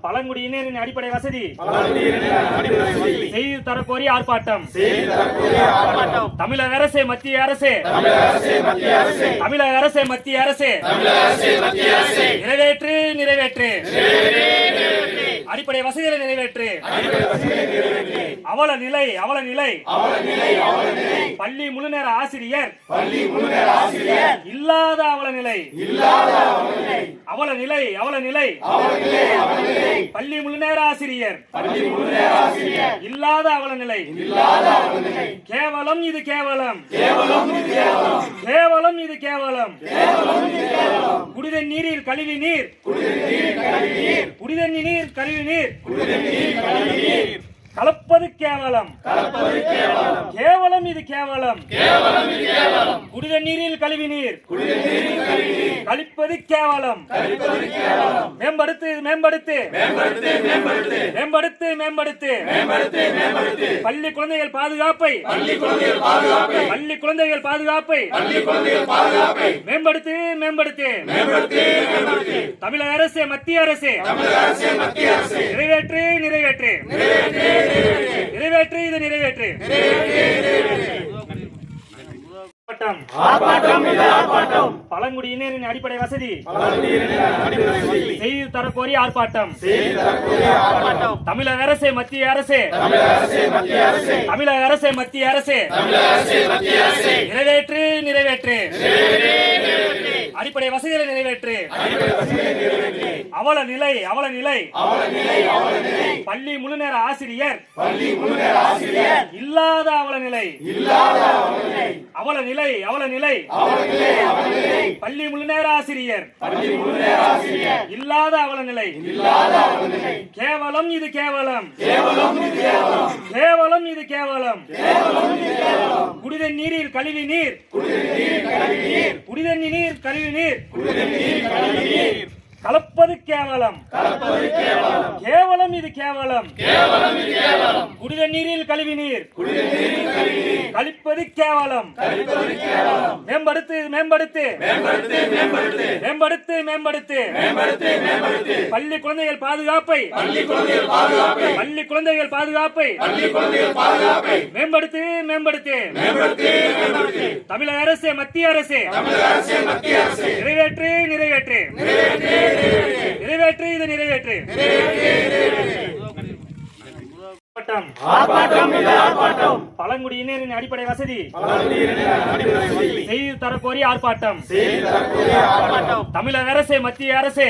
பழங்குடியினரின் அடிப்படை வசதி செய்து தரக்கோரி ஆர்ப்பாட்டம். தமிழக அரசே மத்திய அரசே, தமிழக அரசே மத்திய அரசே, நிறைவேற்று நிறைவேற்று, அடிப்படை வசதிகளை நிறைவேற்று. அவல நிலை அவல நிலை, பள்ளி முழுநேர ஆசிரியர் இல்லாத அவல நிலை, அவல நிலை அவல நிலை, பள்ளி முழுநேர ஆசிரியர் இல்லாத அவல நிலை. கேவலம் இது கேவலம், கேவலம் இது கேவலம். குடித நீரில் கழிவு நீர், குடித நீர் கழிவு நீர் கலப்பது கேவலம், கேவலம் இது கேவலம். குடித நீரில் கழிவு நீர் கழிப்பது கேவலம். மேம்படுத்து மேம்படுத்து, மேம்படுத்து மேம்படுத்து. பள்ளி குழந்தைகள் பாதுகாப்பை, பள்ளி குழந்தைகள் பாதுகாப்பை மேம்படுத்து மேம்படுத்து. தமிழக அரசே மத்திய அரசே, நிறைவேற்று நிறைவேற்று, நிறைவேற்று இது நிறைவேற்று. பழங்குடியினரின் அடிப்படை வசதி செய்து தரக்கோரி ஆர்ப்பாட்டம். தமிழக அரசே மத்திய அரசே, தமிழக அரசே மத்திய அரசே, நிறைவேற்று நிறைவேற்று, அடிப்படை வசதிகளை நிறைவேற்று. அவல நிலை அவல நிலை, பள்ளி முழுநேர ஆசிரியர் இல்லாத அவல நிலை, அவல நிலை அவல நிலை, பள்ளி முழுநேர ஆசிரியர் இல்லாத அவல நிலை. கேவலம் இது கேவலம், கேவலம் இது கேவலம். குடித நீரில் கழிவு நீர், குடித நீர் கழிவு நீர் கலப்பது கேவலம், கேவலம் இது கேவலம். குடித நீரில் கழிவு நீர் கழிப்பது கேவலம். மேம்படுத்து மேம்படுத்து, மேம்படுத்து மேம்படுத்து. பள்ளி குழந்தைகள் பாதுகாப்பை, பள்ளி குழந்தைகள் பாதுகாப்பை மேம்படுத்து மேம்படுத்து. தமிழக அரசே மத்திய அரசே, நிறைவேற்று நிறைவேற்று, நிறைவேற்று இது நிறைவேற்று. பழங்குடியினரின் அடிப்படை வசதி செய்து தரக்கோரி ஆர்ப்பாட்டம். தமிழக அரசே மத்திய அரசே,